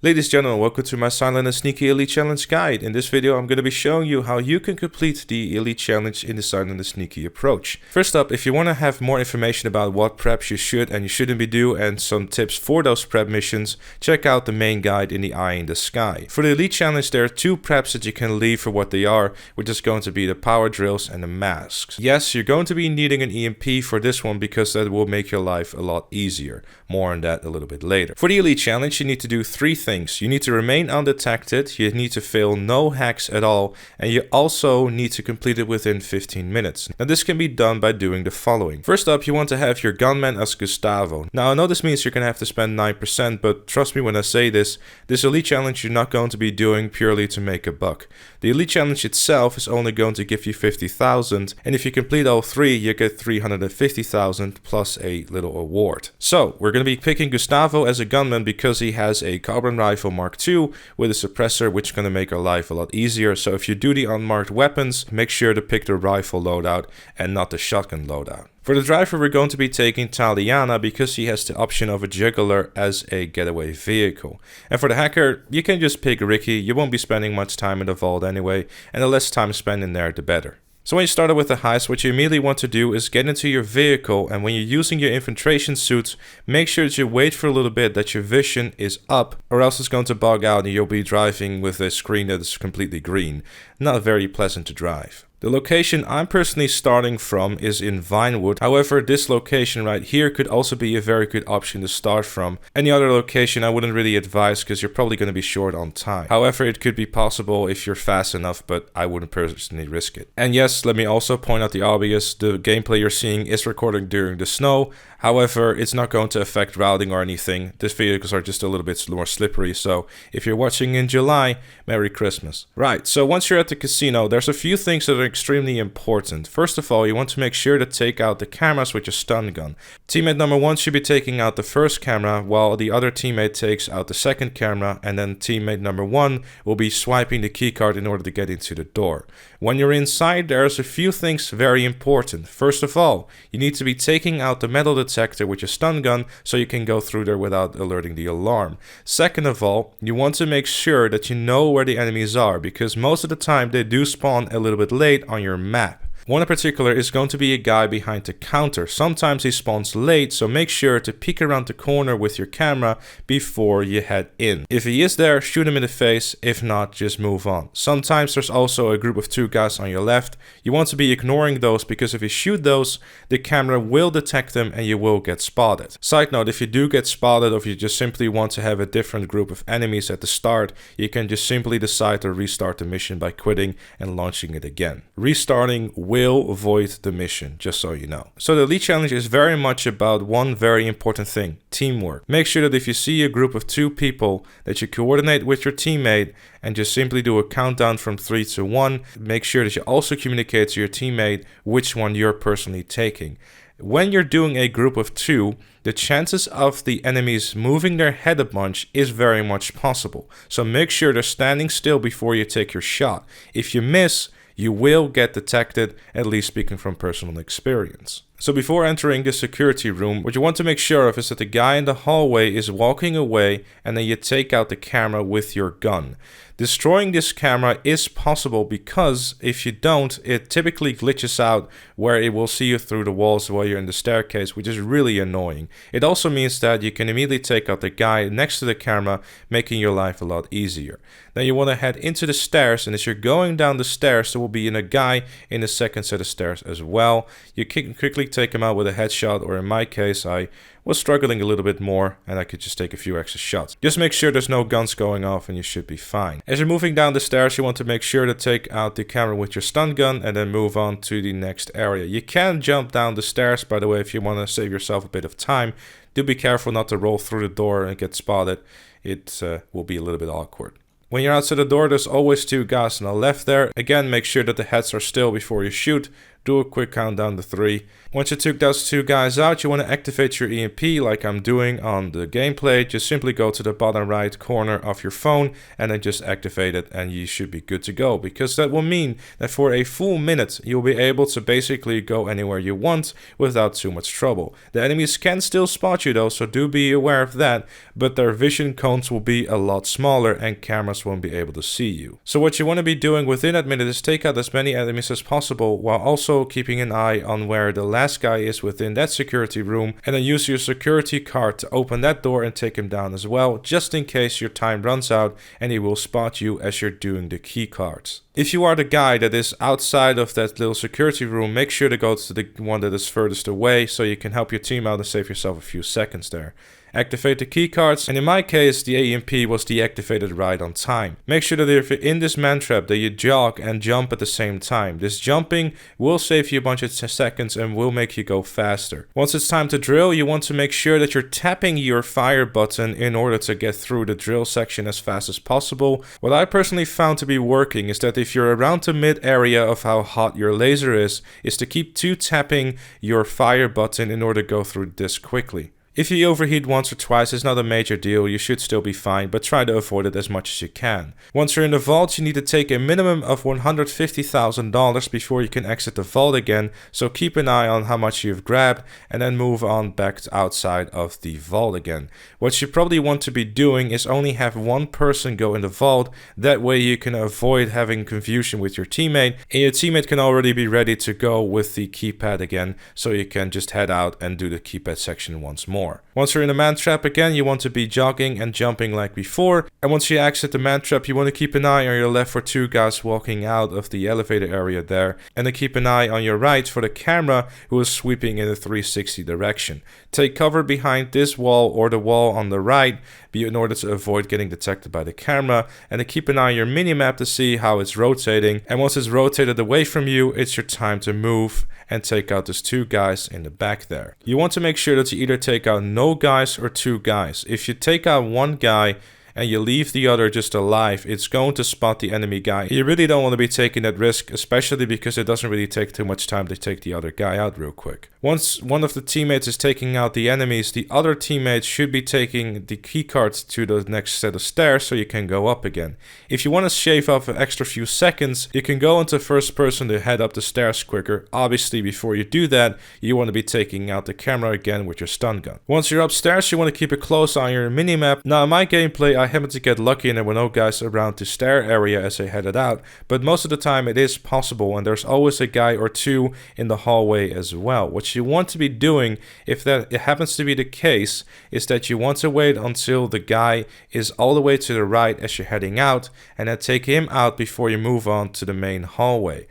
Ladies and gentlemen, welcome to my Silent and Sneaky Elite Challenge guide. In this video, I'm going to be showing you how you can complete the Elite Challenge in the Silent and Sneaky approach. First up, if you want to have more information about what preps you should and you shouldn't be doing and some tips for those prep missions, check out the main guide in the Eye in the Sky. For the Elite Challenge, there are two preps that you can leave for what they are, which is going to be the power drills and the masks. Yes, you're going to be needing an EMP for this one because that will make your life a lot easier. More on that a little bit later. For the Elite Challenge, you need to do three things. You need to remain undetected, you need to fail no hacks at all, and you also need to complete it within 15 minutes. Now this can be done by doing the following. First up, you want to have your gunman as Gustavo. Now I know this means you're going to have to spend 9%, but trust me when I say this Elite Challenge you're not going to be doing purely to make a buck. The Elite Challenge itself is only going to give you 50,000, and if you complete all three, you get 350,000 plus a little award. So we're going to be picking Gustavo as a gunman because he has a carbon rifle Mark II with a suppressor, which is going to make our life a lot easier. So if you do the unmarked weapons, make sure to pick the rifle loadout and not the shotgun loadout. For the driver, we're going to be taking Taliana because he has the option of a juggler as a getaway vehicle. And for the hacker, you can just pick Ricky. You won't be spending much time in the vault anyway, and the less time spent in there, the better. So when you start with the heist, what you immediately want to do is get into your vehicle, and when you're using your infiltration suits, make sure that you wait for a little bit that your vision is up, or else it's going to bug out and you'll be driving with a screen that is completely green. Not very pleasant to drive. The location I'm personally starting from is in Vinewood. However, this location right here could also be a very good option to start from. Any other location I wouldn't really advise because you're probably going to be short on time. However, it could be possible if you're fast enough, but I wouldn't personally risk it. And yes, let me also point out the obvious. The gameplay you're seeing is recording during the snow. However, it's not going to affect routing or anything. These vehicles are just a little bit more slippery, so if you're watching in July, Merry Christmas. Right, so once you're at the casino, there's a few things that are extremely important. First of all, you want to make sure to take out the cameras with your stun gun. Teammate number 1 should be taking out the first camera, while the other teammate takes out the second camera, and then teammate number 1 will be swiping the keycard in order to get into the door. When you're inside, there's a few things very important. First of all, you need to be taking out the metal detector with your stun gun so you can go through there without alerting the alarm. Second of all, you want to make sure that you know where the enemies are, because most of the time they do spawn a little bit late on your map. One in particular is going to be a guy behind the counter. Sometimes he spawns late, so make sure to peek around the corner with your camera before you head in. If he is there, shoot him in the face. If not, just move on. Sometimes there's also a group of 2 guys on your left. You want to be ignoring those because if you shoot those, the camera will detect them and you will get spotted. Side note, if you do get spotted or if you just simply want to have a different group of enemies at the start, you can just simply decide to restart the mission by quitting and launching it again. Restarting will void the mission, just so you know. So the Elite Challenge is very much about one very important thing: teamwork. Make sure that if you see a group of 2 people that you coordinate with your teammate and just simply do a countdown from 3 to 1. Make sure that you also communicate to your teammate which one you're personally taking. When you're doing a group of 2, the chances of the enemies moving their head a bunch is very much possible. So make sure they're standing still before you take your shot. If you miss, you will get detected, at least speaking from personal experience. So before entering the security room, what you want to make sure of is that the guy in the hallway is walking away and then you take out the camera with your gun. Destroying this camera is possible because if you don't, it typically glitches out where it will see you through the walls while you're in the staircase, which is really annoying. It also means that you can immediately take out the guy next to the camera, making your life a lot easier. Then you want to head into the stairs, and as you're going down the stairs, there will be a guy in the second set of stairs as well. You can quickly take him out with a headshot, or in my case, I was struggling a little bit more and I could just take a few extra shots. Just make sure there's no guns going off and you should be fine. As you're moving down the stairs, you want to make sure to take out the camera with your stun gun and then move on to the next area. You can jump down the stairs, by the way, if you want to save yourself a bit of time. Do be careful not to roll through the door and get spotted. It will be a little bit awkward. When you're outside the door, there's always 2 guys on the left there. Again, make sure that the heads are still before you shoot. do a quick countdown to 3. Once you took those 2 guys out, you want to activate your EMP like I'm doing on the gameplay. Just simply go to the bottom right corner of your phone and then just activate it, and you should be good to go, because that will mean that for a full minute you'll be able to basically go anywhere you want without too much trouble. The enemies can still spot you though, so do be aware of that, but their vision cones will be a lot smaller and cameras won't be able to see you. So what you want to be doing within that minute is take out as many enemies as possible, while also keeping an eye on where the last guy is within that security room, and then use your security card to open that door and take him down as well, just in case your time runs out and he will spot you as you're doing the key cards. If you are the guy that is outside of that little security room, make sure to go to the one that is furthest away so you can help your team out and save yourself a few seconds there. Activate the key cards, and in my case the EMP was deactivated right on time. Make sure that if you're in this man trap that you jog and jump at the same time. This jumping will save you a bunch of seconds and will make you go faster. Once it's time to drill, you want to make sure that you're tapping your fire button in order to get through the drill section as fast as possible. What I personally found to be working is that if you're around the mid area of how hot your laser is to keep tapping your fire button in order to go through this quickly. If you overheat once or twice, it's not a major deal, you should still be fine, but try to avoid it as much as you can. Once you're in the vault, you need to take a minimum of $150,000 before you can exit the vault again, so keep an eye on how much you've grabbed and then move on back outside of the vault again. What you probably want to be doing is only have one person go in the vault, that way you can avoid having confusion with your teammate, and your teammate can already be ready to go with the keypad again, so you can just head out and do the keypad section once more. Once you're in the man trap again, you want to be jogging and jumping like before, and once you exit the man trap, you want to keep an eye on your left for 2 guys walking out of the elevator area there, and then keep an eye on your right for the camera who is sweeping in a 360 direction. Take cover behind this wall or the wall on the right in order to avoid getting detected by the camera, and then keep an eye on your minimap to see how it's rotating, and once it's rotated away from you, it's your time to move and take out those 2 guys in the back there. You want to make sure that you either take out no guys or 2 guys. If you take out 1 guy and you leave the other just alive, it's going to spot the enemy guy. You really don't want to be taking that risk, especially because it doesn't really take too much time to take the other guy out real quick. Once one of the teammates is taking out the enemies, the other teammates should be taking the keycards to the next set of stairs so you can go up again. If you want to shave off an extra few seconds, you can go into first person to head up the stairs quicker. Obviously, before you do that, you want to be taking out the camera again with your stun gun. Once you're upstairs, you want to keep a close eye on your minimap. Now, in my gameplay, I happened to get lucky and there were no guys around the stair area as I headed out, but most of the time it is possible, and there's always a guy or 2 in the hallway as well. What you want to be doing, if that happens to be the case, is that you want to wait until the guy is all the way to the right as you're heading out, and then take him out before you move on to the main hallway.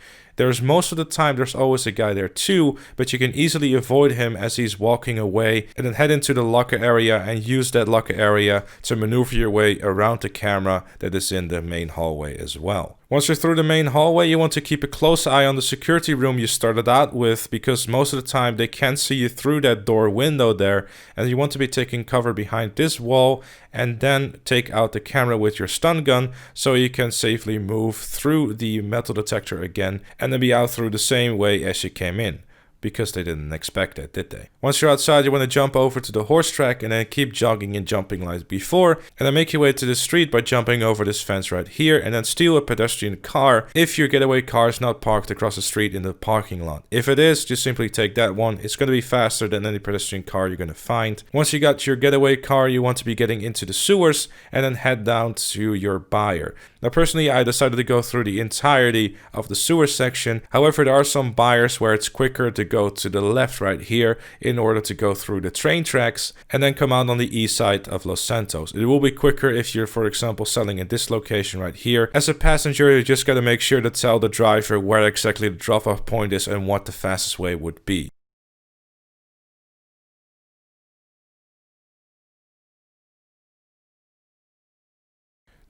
Most of the time there's always a guy there too, but you can easily avoid him as he's walking away, and then head into the locker area and use that locker area to maneuver your way around the camera that is in the main hallway as well. Once you're through the main hallway, you want to keep a close eye on the security room you started out with, because most of the time they can see you through that door window there, and you want to be taking cover behind this wall and then take out the camera with your stun gun so you can safely move through the metal detector again and then be out through the same way as you came in. Because they didn't expect that, did they? Once you're outside, you want to jump over to the horse track and then keep jogging and jumping like before, and then make your way to the street by jumping over this fence right here, and then steal a pedestrian car if your getaway car is not parked across the street in the parking lot. If it is, just simply take that one. It's going to be faster than any pedestrian car you're going to find. Once you got your getaway car, you want to be getting into the sewers and then head down to your buyer. Now personally, I decided to go through the entirety of the sewer section. However, there are some buyers where it's quicker to go to the left right here in order to go through the train tracks and then come out on the east side of Los Santos. It will be quicker if you're, for example, selling at this location right here. As a passenger, you just got to make sure to tell the driver where exactly the drop-off point is and what the fastest way would be.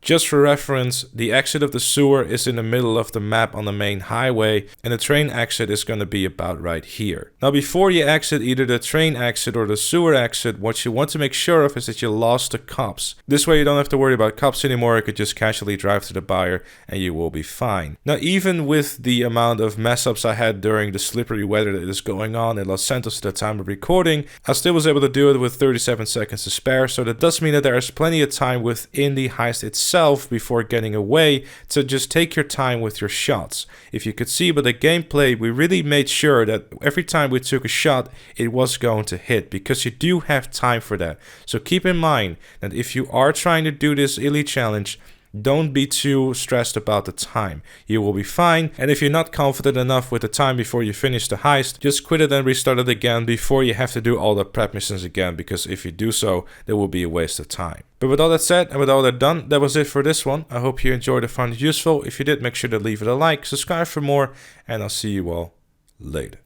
Just for reference, the exit of the sewer is in the middle of the map on the main highway, and the train exit is going to be about right here. Now before you exit either the train exit or the sewer exit, what you want to make sure of is that you lost the cops. This way you don't have to worry about cops anymore, you could just casually drive to the buyer and you will be fine. Now even with the amount of mess ups I had during the slippery weather that is going on in Los Santos at the time of recording, I still was able to do it with 37 seconds to spare, so that does mean that there is plenty of time within the heist itself before getting away, so just take your time with your shots. If you could see by the gameplay, we really made sure that every time we took a shot it was going to hit, because you do have time for that. So keep in mind that if you are trying to do this elite challenge, don't be too stressed about the time. You will be fine, and if you're not confident enough with the time before you finish the heist, just quit it and restart it again before you have to do all the prep missions again, because if you do so, there will be a waste of time. But with all that said and with all that done, that was it for this one. I hope you enjoyed and found it useful. If you did, make sure to leave it a like, subscribe for more, and I'll see you all later.